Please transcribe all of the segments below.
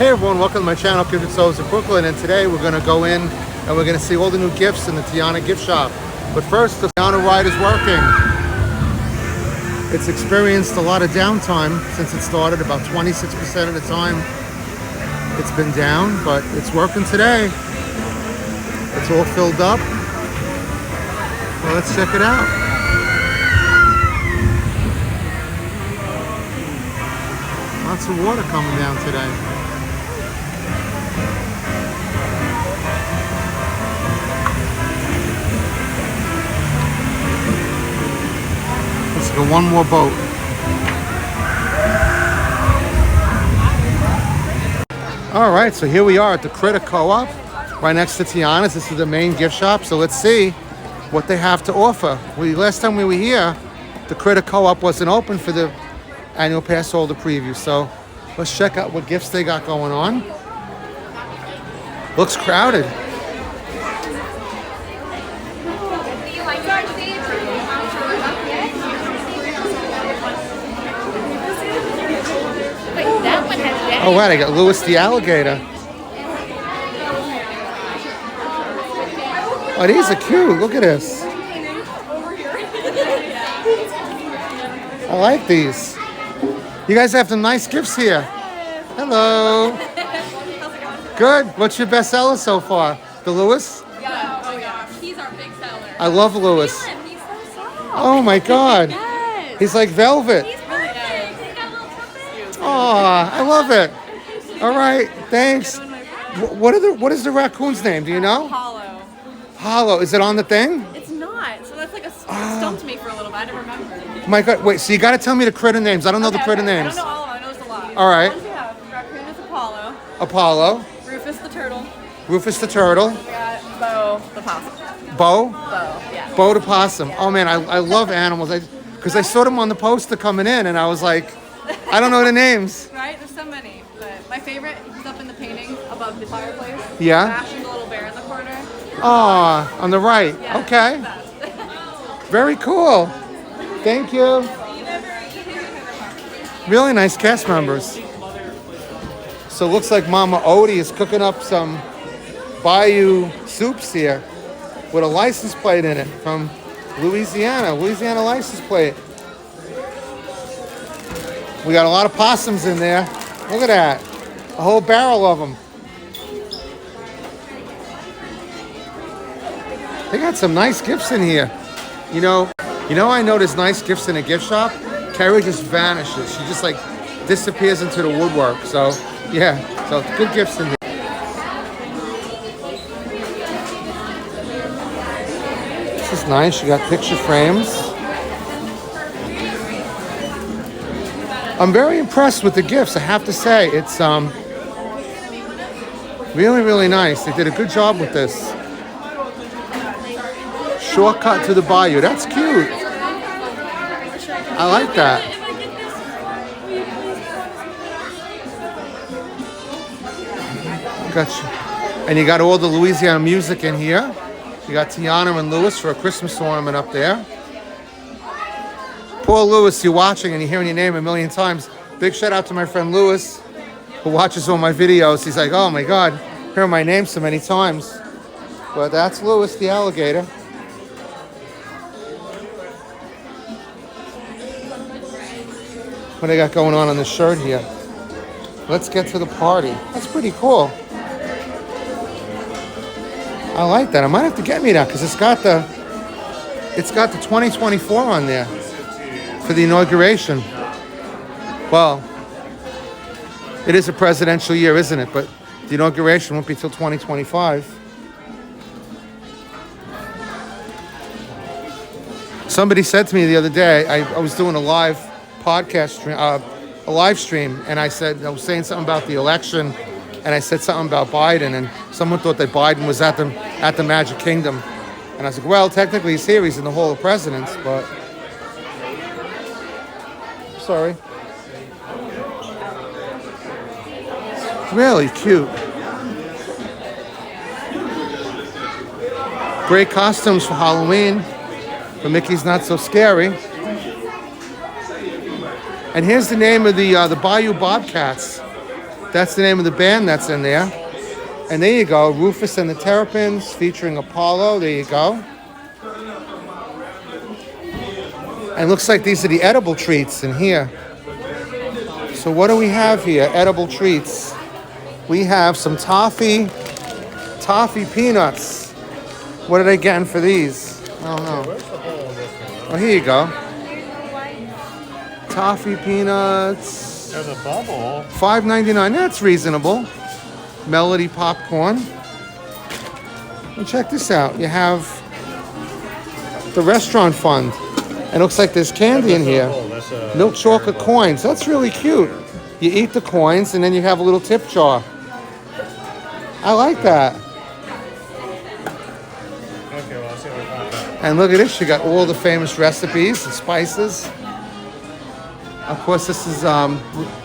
Hey everyone, welcome to my channel, Coop in Brooklyn, and today we're going to go in and we're going to see all the new gifts in the Tiana'a gift shop. But first, the Tiana'a ride is working. It's experienced a lot of downtime since it started, about 26% of the time it's been down, but it's working today. It's all filled up. Well, let's check it out. Lots of water coming down today. Let's go one more boat. All right, so here we are at the Critter Co-op, right next to Tiana's. This is the main gift shop, so let's see what they have to offer. Last time we were here, the Critter Co-op wasn't open for the annual pass holder preview, so let's check out what gifts they got going on. Looks crowded. Oh wow, they got Louis the alligator. Oh, these are cute. Look at this. I like these. You guys have some nice gifts here. Hello. Good. What's your best seller so far? The Louis? Yeah. Oh yeah. He's our big seller. I love Louis. He's so soft. Oh my God. Yes. He's like velvet. He's perfect. He's got little trumpets. Aw, I love it. All right, thanks. What is the raccoon's name? Do you know? Hollow. Hollow. Is it on the thing? It's not. So that's like it stumped me for a little bit. I didn't remember. My God, wait, so you got to tell me the critter names. I don't know the critter names. I don't know all of them. I know there's a lot. All right. The ones we have, raccoon is Apollo. Apollo. Rufus the turtle. Rufus the turtle. We got Bo the possum. Bo? Bo, yeah. Bo the possum. Oh man, I love animals. Because I saw them on the poster coming in and I was like, I don't know the names. Right? There's so many. But my favorite, he's up in the painting above the fireplace. Yeah? Bashing the little bear in the corner. Aw, on the right. Yeah, Okay. Very cool. Thank you. Really nice cast members. So it looks like Mama Odie is cooking up some Bayou soups here with a license plate in it from Louisiana license plate. We got a lot of possums in there. Look at that. A whole barrel of them. They got some nice gifts in here. You know I know there's nice gifts in a gift shop. Carrie just vanishes. She just like disappears into the woodwork. So yeah, so good gifts in here. This is nice. You got picture frames. I'm very impressed with the gifts, I have to say. It's really, really nice. They did a good job with this. Shortcut to the bayou. That's cute. I like that. Gotcha. And you got all the Louisiana music in here. You got Tiana'a and Louis for a Christmas ornament up there. Poor Louis, you're watching and you're hearing your name a million times. Big shout out to my friend Louis, who watches all my videos. He's like, oh my God, hearing my name so many times. But that's Louis the alligator. What do they got going on the shirt here? Let's get to the party. That's pretty cool. I like that. I might have to get me that because it's got the 2024 on there for the inauguration. Well, it is a presidential year, isn't it? But the inauguration won't be till 2025. Somebody said to me the other day, I was doing a live podcast stream, a live stream, and I was saying something about the election, and I said something about Biden, and someone thought that Biden was at the Magic Kingdom, and I was like, well, technically he's here, he's in the Hall of Presidents, but sorry. Really cute. Great costumes for Halloween, but Mickey's Not So Scary. And here's the name of the Bayou Bobcats. That's the name of the band that's in there. And there you go, Rufus and the Terrapins featuring Apollo. There you go. And looks like these are the edible treats in here. So what do we have here? Edible treats. We have some toffee peanuts. What are they getting for these? I don't know. Oh, here you go. Toffee peanuts. There's a bubble. $5.99. That's reasonable. Melody popcorn. And check this out. You have the restaurant fund. And it looks like there's candy in here. Milk chocolate coins. That's really cute. You eat the coins and then you have a little tip jar. I like that. Okay, well, I'll see what we find. And look at this. You got all the famous recipes and spices. Of course, this is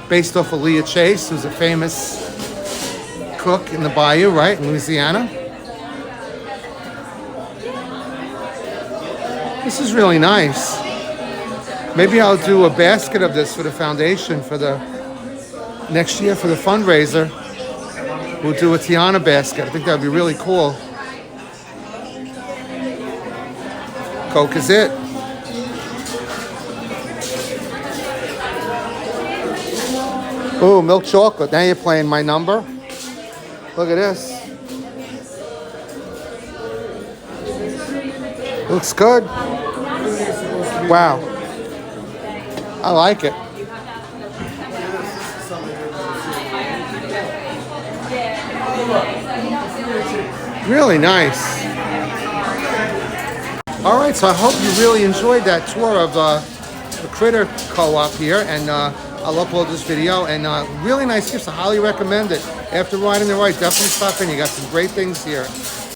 based off of Leah Chase, who's a famous cook in the bayou, right, in Louisiana. This is really nice. Maybe I'll do a basket of this for the foundation for the next year for the fundraiser. We'll do a Tiana'a basket. I think that would be really cool. Coke is it. Ooh, milk chocolate. Now you're playing my number. Look at this. Looks good. Wow. I like it. Really nice. All right, so I hope you really enjoyed that tour of the Critter Co-op here, and I'll upload this video. And really nice gifts. I highly recommend it. After riding the ride, definitely stop in. You got some great things here.